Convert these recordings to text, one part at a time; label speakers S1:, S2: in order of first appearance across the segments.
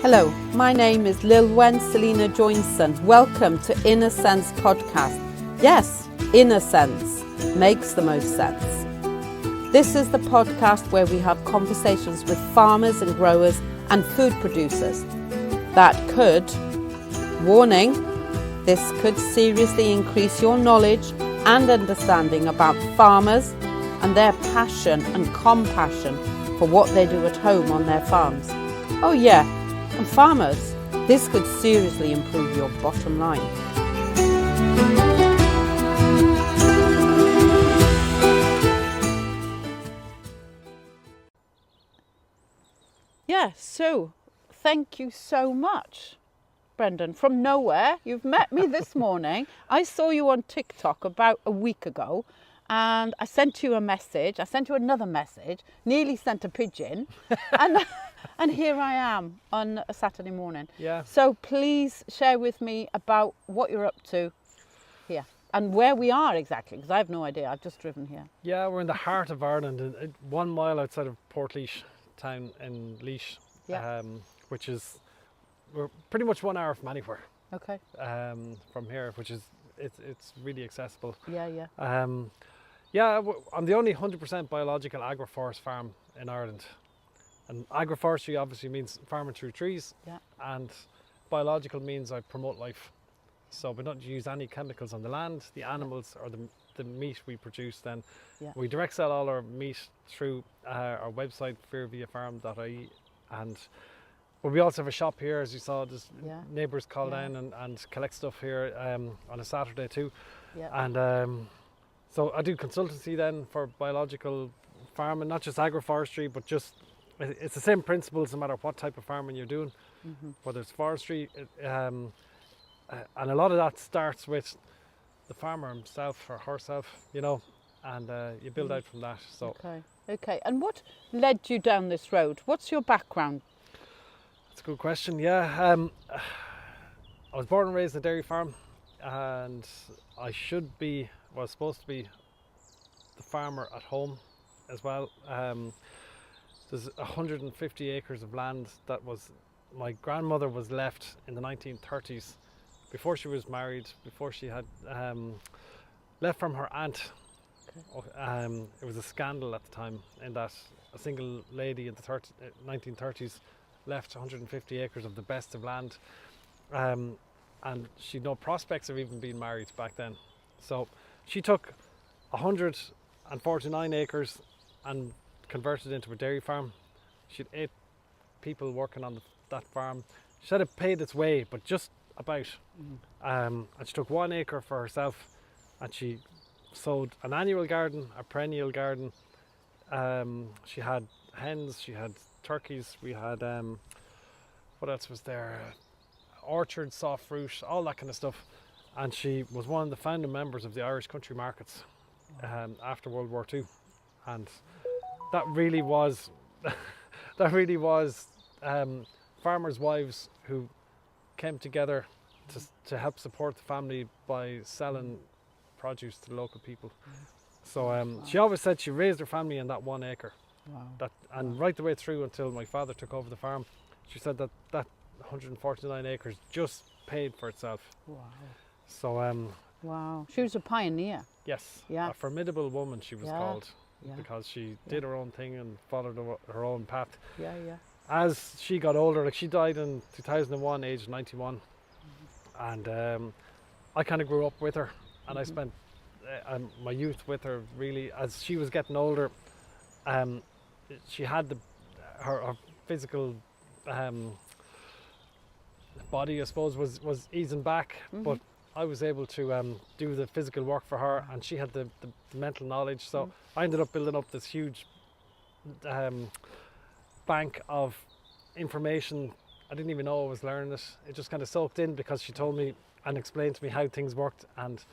S1: Hello, my name is Lilwen Selina Joynson. Welcome to Innersense Podcast. Yes, Innersense makes the most sense. This is the podcast where we have conversations with farmers and growers and food producers that could, warning, this could seriously increase your knowledge and understanding about farmers and their passion and compassion for what they do at home on their farms. Oh yeah, and farmers, this could seriously improve your bottom line. Yeah, so thank you so much, Brendan. From nowhere, you've met me this morning. I saw you on TikTok about a week ago and I sent you a message. I sent you another message, nearly sent a pigeon. And here I am on a Saturday morning.
S2: Yeah.
S1: So please share with me about what you're up to here and where we are exactly, because I have no idea. I've just driven here.
S2: Yeah, we're in the heart of Ireland, 1 mile outside of Portlaoise town in Laois,
S1: Yeah.
S2: which is, we're pretty much 1 hour from anywhere.
S1: Okay.
S2: From here, which is, it's really accessible.
S1: Yeah.
S2: Yeah, I'm the only 100% biological agroforest farm in Ireland. And agroforestry obviously means farming through trees,
S1: Yeah.
S2: and biological means I promote life. So we don't use any chemicals on the land, the animals, or the meat we produce. Then we direct sell all our meat through our website, fiorbhiafarm.ie, and we also have a shop here, as you saw. Just neighbours call down and collect stuff here on a Saturday too.
S1: Yeah.
S2: And so I do consultancy then for biological farming, not just agroforestry, but just it's the same principles no matter what type of farming you're doing, whether it's forestry, and a lot of that starts with the farmer himself or herself, you know, and you build out from that. So
S1: Okay. And what led you down this road? What's your background?
S2: that's a good question. Yeah, I was born and raised in a dairy farm, and I was supposed to be the farmer at home as well. There's 150 acres of land that my grandmother was left in the 1930s, before she was married, before she had left from her aunt. Okay. It was a scandal at the time in that a single lady in the 1930s left 150 acres of the best of land, and she'd no prospects of even being married back then. So she took 149 acres and converted into a dairy farm. She had 8 people working on that farm. She said it paid its way, but just about. And she took 1 acre for herself, and she sowed an annual garden, a perennial garden. She had hens, she had turkeys, we had what else was there? Orchard, soft fruit, all that kind of stuff. And she was one of the founding members of the Irish country markets after World War II. And that really was farmers' wives who came together to help support the family by selling produce to the local people. So she always said she raised her family in that 1 acre. Wow. Right the way through until my father took over the farm, she said that 149 acres just paid for itself. Wow. So
S1: wow, she was a pioneer.
S2: Yes.
S1: Yeah.
S2: A formidable woman she was called. Because she did her own thing and followed her own path. Yeah. As she got older, like she died in 2001, aged 91, and I kind of grew up with her, and I spent my youth with her. Really, as she was getting older, she had her physical body, I suppose, was easing back, but I was able to do the physical work for her, and she had the mental knowledge. So I ended up building up this huge bank of information. I didn't even know I was learning it. It just kind of soaked in because she told me and explained to me how things worked, and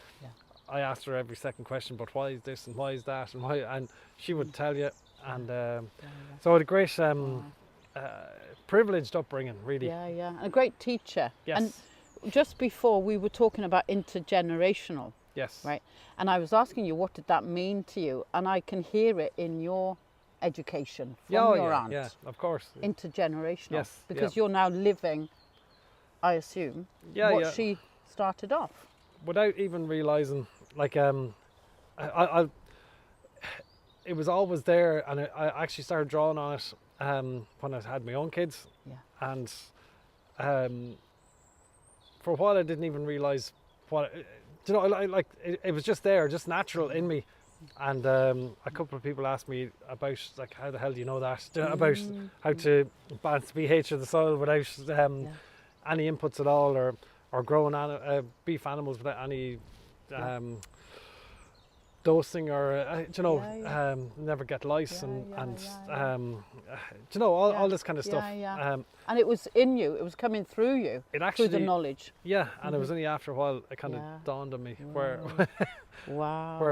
S2: I asked her every second question, but why is this and why is that and why, and she would tell you. And so I had a great privileged upbringing, really.
S1: Yeah, a great teacher.
S2: Yes.
S1: And just before we were talking about intergenerational.
S2: Yes.
S1: Right. And I was asking you, what did that mean to you? And I can hear it in your education from
S2: Yeah,
S1: your aunt
S2: yeah, of course.
S1: intergenerational.
S2: Yes,
S1: Because
S2: yeah.
S1: you're now living, I assume,
S2: Yeah,
S1: what
S2: yeah.
S1: she started off.
S2: Without even realizing, like, I it was always there, and I actually started drawing on it when I had my own kids,
S1: Yeah.
S2: and for a while I didn't even realize what, you know, like it was just there, just natural in me. And a couple of people asked me about, like, how the hell do you know that? About how to balance the pH of the soil without any inputs at all, or growing beef animals without any dosing, or never get lice, all this kind of stuff.
S1: And it was in you, it was coming through you,
S2: It actually,
S1: through the knowledge.
S2: Yeah, and it was only after a while it kind of dawned on me where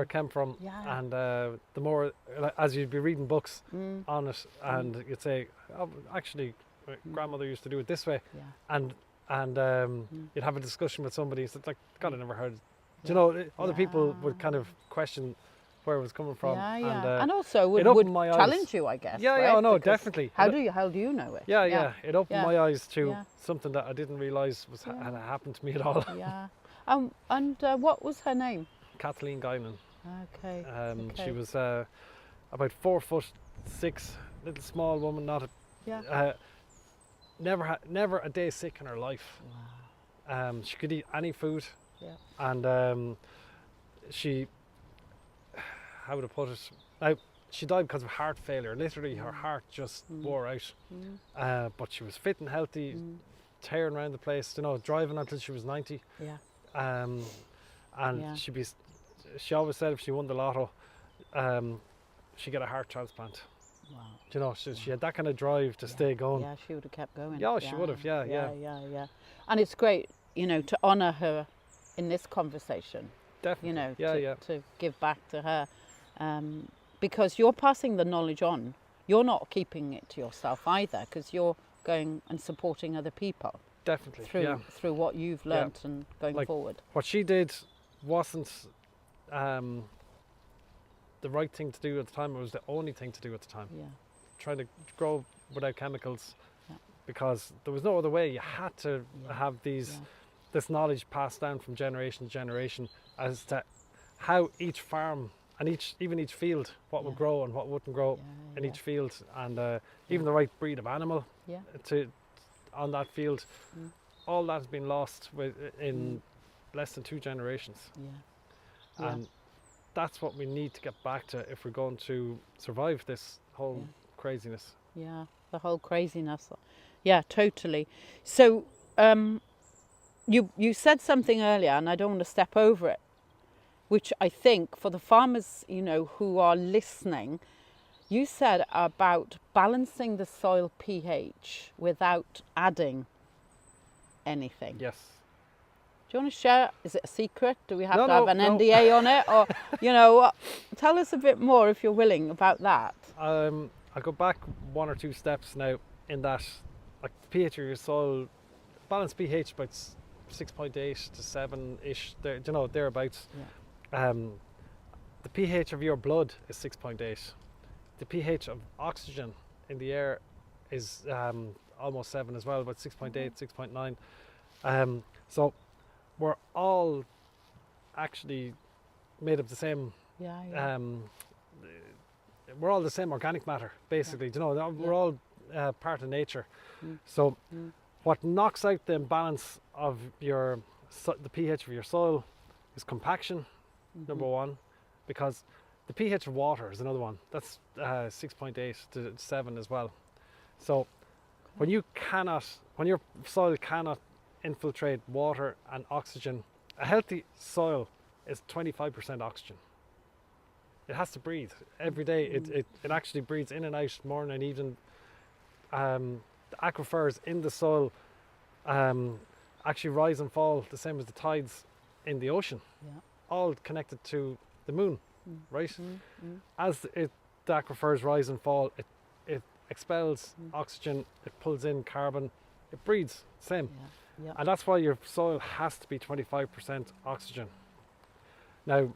S2: it came from.
S1: Yeah.
S2: And the more, as you'd be reading books on it, and you'd say, oh, actually, my grandmother used to do it this way, and you'd have a discussion with somebody. It's like, God, I never heard. You know, other people would kind of question where it was coming from,
S1: and also would
S2: my
S1: challenge
S2: eyes.
S1: you, I guess.
S2: Yeah,
S1: right?
S2: yeah, no,
S1: Because
S2: definitely.
S1: How do you know it?
S2: Yeah. It opened my eyes to
S1: Yeah.
S2: something that I didn't realise was had happened to me at all.
S1: Yeah. And what was her name?
S2: Kathleen Guinan.
S1: Okay.
S2: She was about 4'6", little small woman, not a, never a day sick in her life.
S1: Wow.
S2: She could eat any food.
S1: Yeah.
S2: And she, how would I put it? Now, she died because of heart failure. Literally, her heart just wore out. But she was fit and healthy, tearing around the place, you know, driving until she was 90.
S1: Yeah.
S2: And she always said if she won the lotto, she'd get a heart transplant.
S1: Wow.
S2: You know, she had that kind of drive to stay going.
S1: Yeah, she would have kept going.
S2: Yeah, she would have. Yeah.
S1: And it's great, you know, to honour her in this conversation.
S2: Definitely.
S1: You know,
S2: Yeah.
S1: to give back to her, because you're passing the knowledge on. You're not keeping it to yourself either, because you're going and supporting other people.
S2: Definitely.
S1: Through what you've learnt and going forward.
S2: What she did wasn't the right thing to do at the time. It was the only thing to do at the time.
S1: Yeah.
S2: Trying to grow without chemicals, because there was no other way. You had to have this knowledge passed down from generation to generation as to how each farm and even each field, what would grow and what wouldn't grow in each field, and even the right breed of animal on that field. All that has been lost in less than 2 generations. And that's what we need to get back to if we're going to survive this whole craziness.
S1: Yeah, the whole craziness. Yeah, totally. So you said something earlier, and I don't want to step over it, which I think for the farmers, you know, who are listening, you said about balancing the soil pH without adding anything.
S2: Yes.
S1: Do you want to share? Is it a secret? Do we have to have an NDA on it? Or, you know, tell us a bit more if you're willing about that.
S2: I'll go back 1 or 2 steps now, in that, like, the pH of your soil, balanced pH about 6.8 to 7-ish, you know, thereabouts. The pH of your blood is 6.8. The pH of oxygen in the air is almost 7 as well, about 6.8, 6.9. So we're all actually made of the same. We're all the same organic matter, basically. You know, we're all part of nature. So what knocks out the imbalance of the pH of your soil is compaction, number 1, because the pH of water is another one. That's 6.8 to 7 as well. So when your soil cannot infiltrate water and oxygen, a healthy soil is 25% oxygen. It has to breathe every day. It actually breathes in and out morning and evening. The aquifers in the soil actually rise and fall the same as the tides in the ocean, all connected to the moon, right? As the aquifers rise and fall, it expels oxygen, it pulls in carbon, it breathes, same. And that's why your soil has to be 25% oxygen. Now,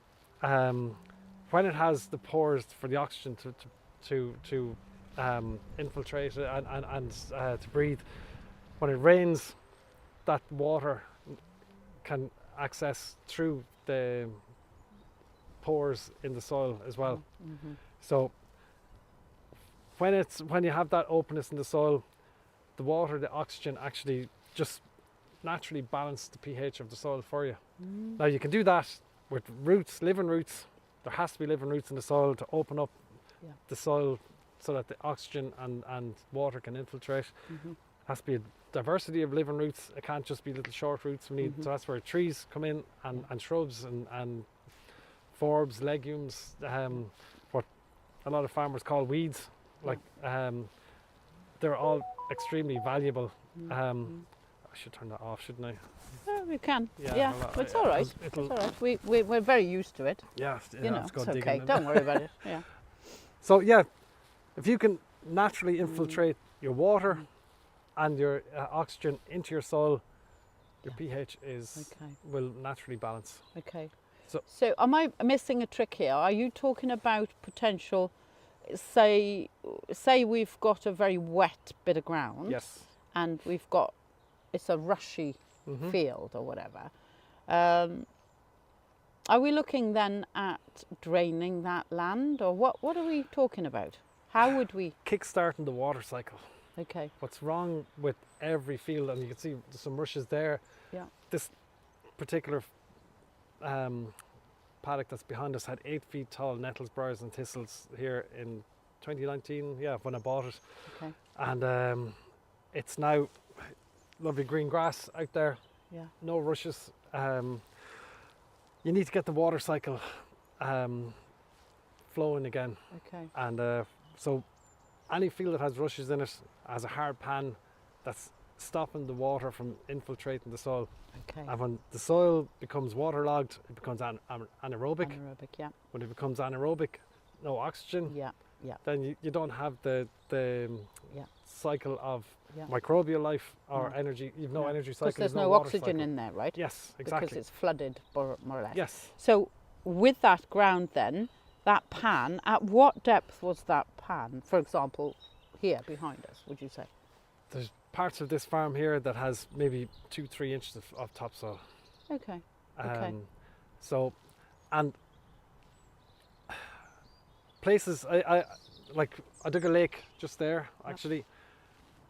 S2: when it has the pores for the oxygen to infiltrate it and to breathe. When it rains, that water can access through the pores in the soil as well.
S1: Mm-hmm.
S2: So when you have that openness in the soil, the water, the oxygen actually just naturally balance the pH of the soil for you. Now you can do that with roots, living roots. There has to be living roots in the soil to open up the soil so that the oxygen and water can infiltrate. Has to be a diversity of living roots. It can't just be little short roots. We need so that's where trees come in and shrubs and forbs, legumes, what a lot of farmers call weeds. Like they're all extremely valuable. I should turn that off, shouldn't I?
S1: We can.
S2: Yeah,
S1: But it's all right. It's all right. We're very used to it.
S2: Yeah,
S1: You know,
S2: it's
S1: it's okay. Don't worry about it. Yeah.
S2: So yeah, if you can naturally infiltrate your water and your oxygen into your soil, your pH will naturally balance.
S1: Okay.
S2: So
S1: am I missing a trick here? Are you talking about potential? Say we've got a very wet bit of ground.
S2: Yes.
S1: And it's a rushy field or whatever. Are we looking then at draining that land, or what are we talking about? How would we?
S2: Kickstarting the water cycle.
S1: Okay.
S2: What's wrong with every field, and you can see there's some rushes there.
S1: Yeah.
S2: This particular paddock that's behind us had 8 feet tall nettles, briars and thistles here in 2019, when I bought it.
S1: Okay.
S2: And it's now lovely green grass out there.
S1: Yeah.
S2: No rushes. You need to get the water cycle flowing again.
S1: Okay.
S2: And so any field that has rushes in it has a hard pan that's stopping the water from infiltrating the soil.
S1: Okay.
S2: And when the soil becomes waterlogged, it becomes anaerobic.
S1: Anaerobic, yeah.
S2: When it becomes anaerobic, no oxygen.
S1: Yeah.
S2: Then you don't have the cycle of microbial life or energy. You've no energy cycle.
S1: Because there's no
S2: water
S1: oxygen
S2: cycle
S1: in there, right?
S2: Yes, exactly.
S1: Because it's flooded, more or less.
S2: Yes.
S1: So with that ground then, that pan, at what depth was that pan? For example, here behind us, would you say?
S2: There's parts of this farm here that has maybe 2-3 inches of topsoil.
S1: Okay. Okay.
S2: So, and places I dug a lake just there actually.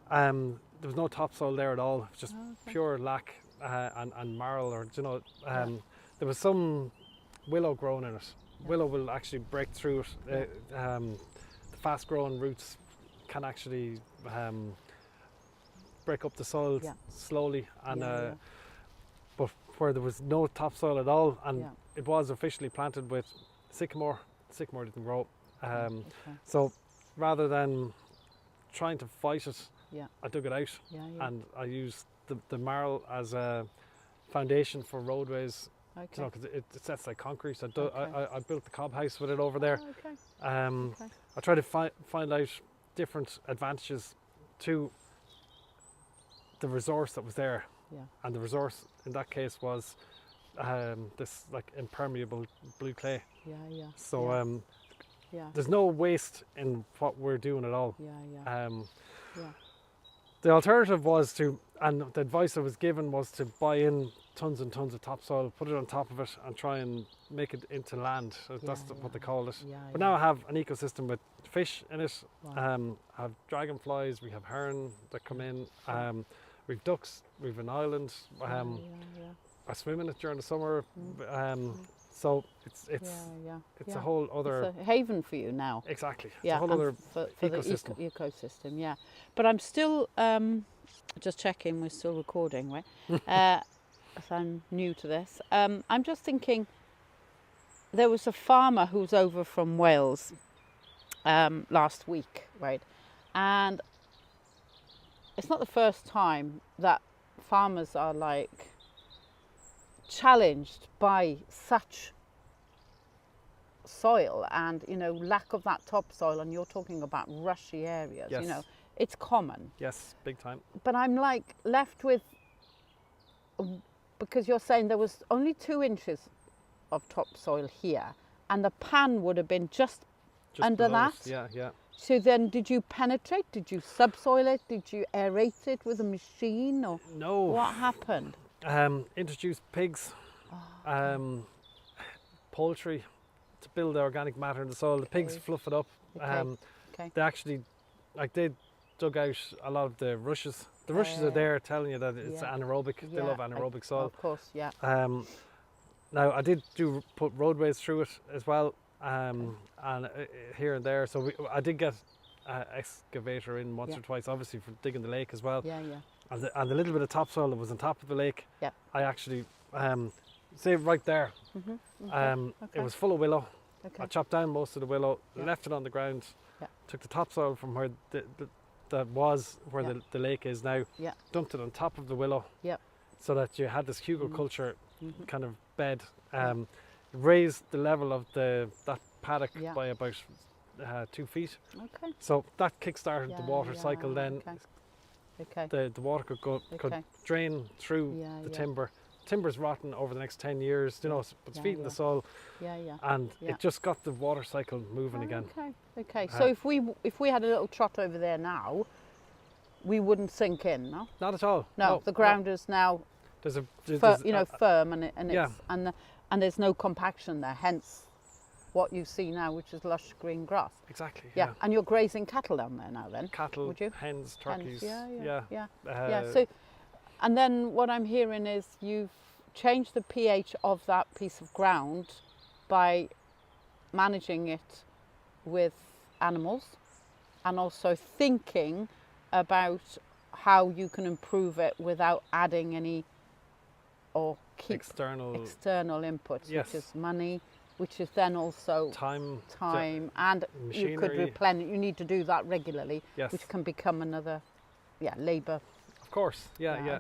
S2: There was no topsoil there at all. It was just pure lac and marl, or there was some willow growing in it. Willow will actually break through it. The fast-growing roots can actually break up the soil slowly, and but where there was no topsoil at all, and it was officially planted with sycamore didn't grow. So rather than trying to fight it, I dug it out, and I used the marl as a foundation for roadways. Okay. Because it sets like concrete. I built the cob house with it over there. I tried to find out different advantages to the resource that was there, and the resource in that case was this like impermeable blue clay. So there's no waste in what we're doing at all. The alternative was and the advice I was given was to buy in tons and tons of topsoil, put it on top of it, and try and make it into land. That's what they call it. But now I have an ecosystem with fish in it. I have dragonflies, we have heron that come in, we've ducks, we've an island. I swim in it during the summer. So it's a whole other...
S1: It's a haven for you now.
S2: Exactly. It's a whole other
S1: for
S2: ecosystem.
S1: The ecosystem, But I'm still, just checking, we're still recording, right? So I'm new to this. I'm just thinking, there was a farmer who's over from Wales last week, right? And it's not the first time that farmers are like challenged by such soil and lack of that topsoil, and you're talking about rushy areas. It's common.
S2: Yes, big time.
S1: But I'm like left with, because you're saying there was only 2 inches of topsoil here, and the pan would have been just under that.
S2: Yeah.
S1: So then did you penetrate? Did you subsoil it? Did you aerate it with a machine? Or
S2: No.
S1: what happened?
S2: Introduced pigs, poultry to build the organic matter in the soil. The pigs fluff it up. They actually, like, they dug out a lot of the rushes. The rushes are there telling you that it's anaerobic. They love anaerobic soil.
S1: Of course, yeah.
S2: Now I did put roadways through it as well, and here and there. So I did get excavator in once or twice, obviously for digging the lake as well. And the little bit of topsoil that was on top of the lake, I actually say right there. It was full of willow. I chopped down most of the willow, left it on the ground, took the topsoil from where the lake is now, dumped it on top of the willow, so that you had this hugelkultur kind of bed. Raised the level of that paddock by about 2 feet. So that kick-started the water cycle. Then the water could drain through the timber. Timber's rotten over the next 10 years, you know, but it's feeding the soil, and it just got the water cycle moving again.
S1: Okay. So if we had a little trot over there now, we wouldn't sink in, no?
S2: Not at all.
S1: No, the ground is now firm, and there's no compaction there. Hence, what you see now, which is lush green grass.
S2: Exactly.
S1: Yeah. And you're grazing cattle down there now, then?
S2: Cattle,
S1: would you?
S2: hens, turkeys.
S1: So, and then what I'm hearing is you've changed the pH of that piece of ground by managing it with animals, and also thinking about how you can improve it without adding any or keep external inputs, which is money, which is then also time, and machinery. You could replenish. You need to do that regularly, which can become another labour.
S2: Of course, yeah.